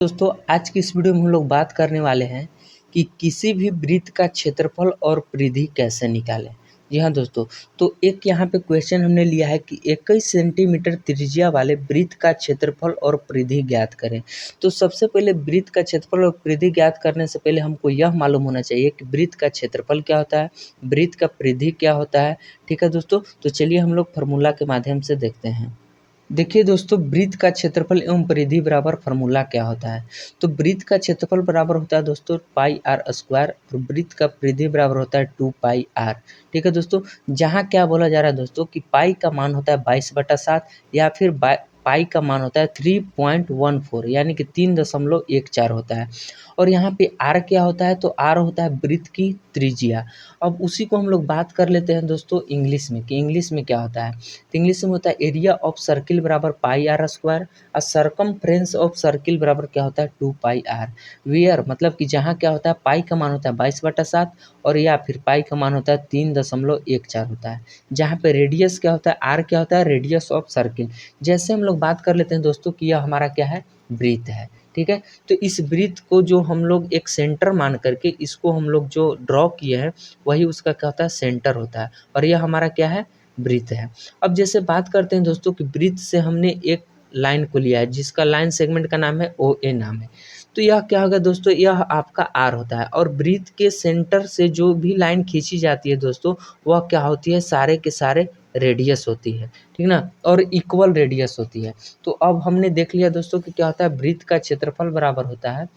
दोस्तों आज की इस वीडियो में हम लोग बात करने वाले हैं कि किसी भी वृत्त का क्षेत्रफल और परिधि कैसे निकालें। जी हाँ दोस्तों, तो एक यहाँ पे क्वेश्चन हमने लिया है कि 21 सेंटीमीटर त्रिज्या वाले वृत्त का क्षेत्रफल और परिधि ज्ञात करें। तो सबसे पहले वृत्त का क्षेत्रफल और परिधि ज्ञात करने से पहले हमको यह मालूम होना चाहिए कि वृत्त का क्षेत्रफल क्या होता है, वृत्त का परिधि क्या होता है। ठीक है दोस्तों, तो चलिए हम लोग फार्मूला के माध्यम से देखते हैं। देखिए दोस्तों, वृत्त का क्षेत्रफल एवं परिधि बराबर फार्मूला क्या होता है। तो वृत्त का क्षेत्रफल बराबर होता है दोस्तों पाई आर स्क्वायर और वृत्त का परिधि बराबर होता है 2 पाई आर। ठीक है दोस्तों, जहाँ क्या बोला जा रहा है दोस्तों कि पाई का मान होता है 22/7 या फिर पाई का मान होता है 3.14 यानी कि 3.14 होता है। और यहाँ पे आर क्या होता है, तो आर होता है वृत्त की त्रिज्या। अब उसी को हम लोग बात कर लेते हैं दोस्तों इंग्लिश में कि इंग्लिश में क्या होता है। तो इंग्लिश में होता है एरिया ऑफ सर्किल बराबर पाई आर स्क्वायर और सरकमफ्रेंस ऑफ सर्किल बराबर क्या होता है 2 पाई आर। वेयर मतलब कि जहाँ क्या होता है पाई का मान होता है 22/7 और या फिर पाई का मान होता है 3.14 होता है। जहाँ पे रेडियस क्या होता है, आर क्या होता है रेडियस ऑफ सर्किल। जैसे हम लोग बात कर लेते हैं दोस्तों कि यह हमारा क्या है वृत्त है। ठीक है, तो इस वृत्त को जो हम लोग एक सेंटर मान करके इसको हम लोग जो ड्रॉ किए हैं वही उसका क्या होता है सेंटर होता है और यह हमारा क्या है वृत्त है। अब जैसे बात करते हैं दोस्तों कि वृत्त से हमने एक लाइन को लिया है जिसका लाइन सेगमेंट का नाम है ओ ए नाम है। तो यह क्या होगा दोस्तों, यह आपका आर होता है और वृत्त के सेंटर से जो भी लाइन खींची जाती है दोस्तों वह क्या होती है सारे के सारे रेडियस होती है। ठीक ना, और इक्वल रेडियस होती है। तो अब हमने देख लिया दोस्तों कि क्या होता है वृत्त का क्षेत्रफल बराबर होता है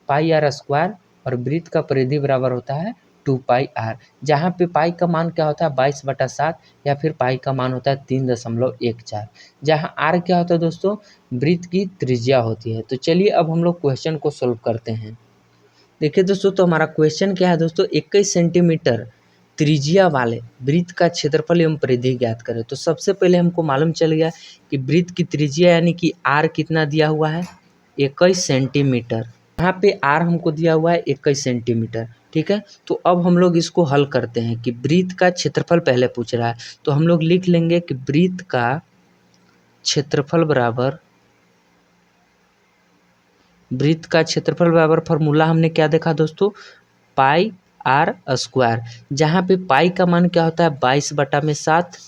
पाई आर स्क्वायर और वृत्त का परिधि बराबर होता है 2 पाई आर। जहाँ पे पाई का मान क्या होता है 22/7 या फिर पाई का मान होता है 3.14। जहाँ आर क्या होता है दोस्तों वृत्त की त्रिज्या होती है। तो चलिए अब हम लोग क्वेश्चन को सोल्व करते हैं। देखिए दोस्तों, तो हमारा क्वेश्चन क्या है दोस्तों, 21 सेंटीमीटर त्रिज्या वाले वृत्त का क्षेत्रफल एवं परिधि ज्ञात करें। तो सबसे पहले हमको मालूम चल गया कि वृत्त की त्रिज्या यानी कि आर कितना दिया हुआ है 21 सेंटीमीटर। यहाँ पे आर हमको दिया हुआ है 21 सेंटीमीटर। ठीक है, तो अब हम लोग इसको हल करते हैं कि वृत्त का क्षेत्रफल पहले पूछ रहा है। तो हम लोग लिख लेंगे कि वृत्त का क्षेत्रफल बराबर फार्मूला हमने क्या देखा दोस्तों पाई आर स्क्वायर। जहाँ पे पाई का मान क्या होता है 22/7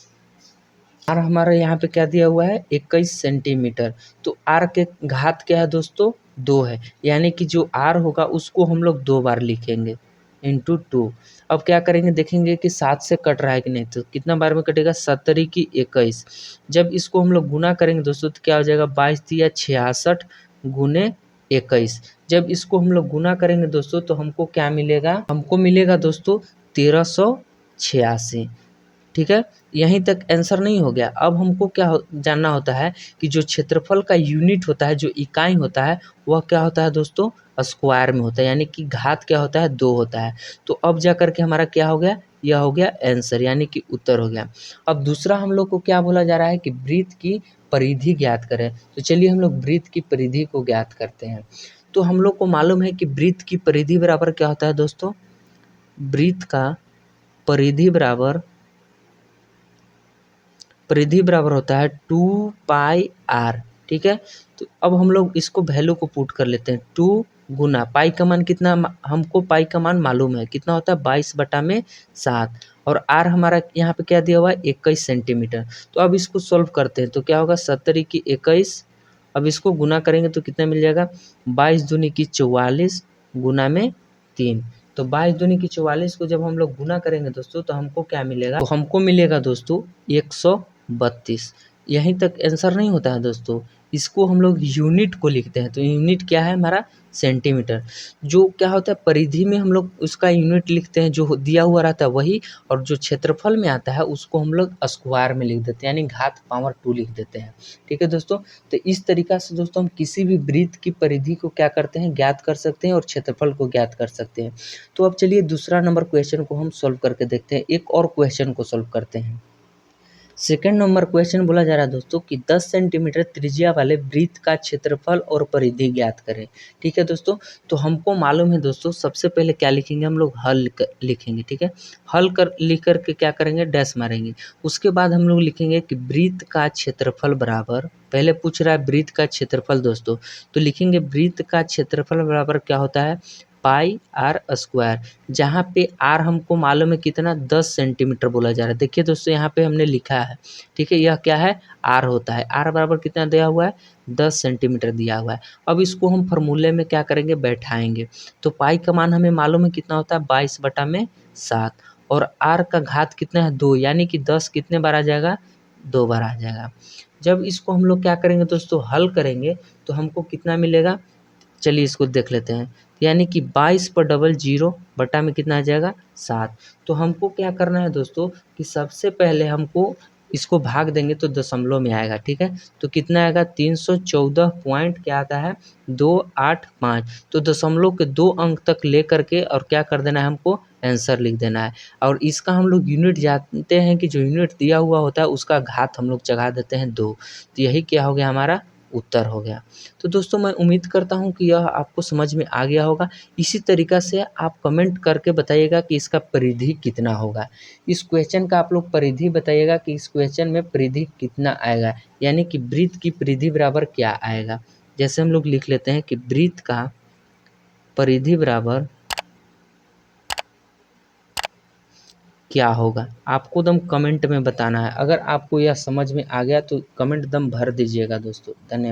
आर हमारा यहाँ पे क्या दिया हुआ है 21 सेंटीमीटर। तो आर के घात क्या है दोस्तों 2 है, यानी कि जो आर होगा उसको हम लोग 2 बार लिखेंगे इंटू 2। अब क्या करेंगे देखेंगे कि 7 से कट रहा है कि नहीं, तो कितना बार में कटेगा 7 की 21। जब इसको हम लोग गुना करेंगे दोस्तों तो क्या हो जाएगा 22×3 = 66 गुने 21। जब इसको हम लोग गुना करेंगे दोस्तों तो हमको क्या मिलेगा, हमको मिलेगा दोस्तों 1386। ठीक है, यहीं तक आंसर नहीं हो गया। अब हमको क्या जानना होता है कि जो क्षेत्रफल का यूनिट होता है, जो इकाई होता है वह क्या होता है दोस्तों स्क्वायर में होता है, यानी कि घात क्या होता है 2 होता है। तो अब जा करके हमारा क्या हो गया, यह हो गया आंसर यानी कि उत्तर हो गया। अब दूसरा हम लोग को क्या बोला जा रहा है कि वृत्त की परिधि ज्ञात करें। तो चलिए हम लोग वृत्त की परिधि को ज्ञात करते हैं। तो हम लोग को मालूम है कि वृत्त की परिधि बराबर क्या होता है दोस्तों, वृत्त का परिधि बराबर होता है 2 पाई आर। ठीक है, तो अब हम लोग इसको वैल्यू को पुट कर लेते हैं 2 गुना पाई का मान कितना, हमको पाई का मान मालूम है कितना होता है 22/7 और आर हमारा यहाँ पे क्या दिया हुआ है 21 सेंटीमीटर। तो अब इसको सॉल्व करते हैं तो क्या होगा 70 की 21। अब इसको गुना करेंगे तो कितना मिल जाएगा 22 दूनी की 44 गुना में 3। तो 22 दूनी की 44 को जब हम लोग गुना करेंगे दोस्तों तो हमको क्या मिलेगा, तो हमको मिलेगा दोस्तों 132। यहीं तक आंसर नहीं होता है दोस्तों, इसको हम लोग यूनिट को लिखते हैं। तो यूनिट क्या है हमारा सेंटीमीटर। जो क्या होता है परिधि में हम लोग उसका यूनिट लिखते हैं जो दिया हुआ रहता है वही, और जो क्षेत्रफल में आता है उसको हम लोग स्क्वायर में लिख देते हैं यानी घात पावर 2 लिख देते हैं। ठीक है दोस्तों, तो इस तरीका से दोस्तों हम किसी भी वृत्त की परिधि को क्या करते हैं ज्ञात कर सकते हैं और क्षेत्रफल को ज्ञात कर सकते हैं। तो अब चलिए दूसरा नंबर क्वेश्चन को हम सोल्व करके देखते हैं, एक और क्वेश्चन को सोल्व करते हैं। सेकंड नंबर क्वेश्चन बोला जा रहा है दोस्तों कि 10 सेंटीमीटर त्रिज्या वाले वृत्त का क्षेत्रफल और परिधि ज्ञात करें। ठीक है दोस्तों, तो हमको मालूम है दोस्तों, सबसे पहले क्या लिखेंगे हम लोग, हल लिखेंगे। ठीक है, हल कर लिख करके क्या करेंगे, डैश मारेंगे। उसके बाद हम लोग लिखेंगे कि वृत्त का क्षेत्रफल बराबर, पहले पूछ रहा है वृत्त का क्षेत्रफल दोस्तों, तो लिखेंगे वृत्त का क्षेत्रफल बराबर क्या होता है, पाई आर स्क्वायर, जहाँ पे आर हमको मालूम है कितना, 10 सेंटीमीटर बोला जा रहा है। देखिए दोस्तों यहाँ पे हमने लिखा है, ठीक है, यह क्या है, आर होता है। आर बराबर कितना दिया हुआ है, 10 सेंटीमीटर दिया हुआ है। अब इसको हम फॉर्मूले में क्या करेंगे, बैठाएंगे। तो पाई का मान हमें मालूम है कितना होता है, 22/7, और आर का घात कितना है, 2, यानी कि 10 कितने बार आ जाएगा, 2 बार आ जाएगा। जब इसको हम लोग क्या करेंगे दोस्तों, हल करेंगे, तो हमको कितना मिलेगा, चलिए इसको देख लेते हैं। यानी कि 22/00 बटा में कितना आ जाएगा, 7। तो हमको क्या करना है दोस्तों कि सबसे पहले हमको इसको भाग देंगे तो दशमलव में आएगा। ठीक है, तो कितना आएगा, 314 पॉइंट क्या आता है, 285। तो दशमलव के 2 अंक तक ले करके और क्या कर देना है, हमको आंसर लिख देना है। और इसका हम लोग यूनिट जानते हैं कि जो यूनिट दिया हुआ होता है उसका घात हम लोग चढ़ा देते हैं 2। तो यही क्या हो गया, हमारा उत्तर हो गया। तो दोस्तों मैं उम्मीद करता हूँ कि यह आपको समझ में आ गया होगा। इसी तरीक़ा से आप कमेंट करके बताइएगा कि इसका परिधि कितना होगा। इस क्वेश्चन का आप लोग परिधि बताइएगा कि इस क्वेश्चन में परिधि कितना आएगा, यानी कि वृत्त की परिधि बराबर क्या आएगा। जैसे हम लोग लिख लेते हैं कि वृत्त का परिधि बराबर क्या होगा, आपको दम कमेंट में बताना है। अगर आपको यह समझ में आ गया तो कमेंट दम भर दीजिएगा दोस्तों। धन्यवाद।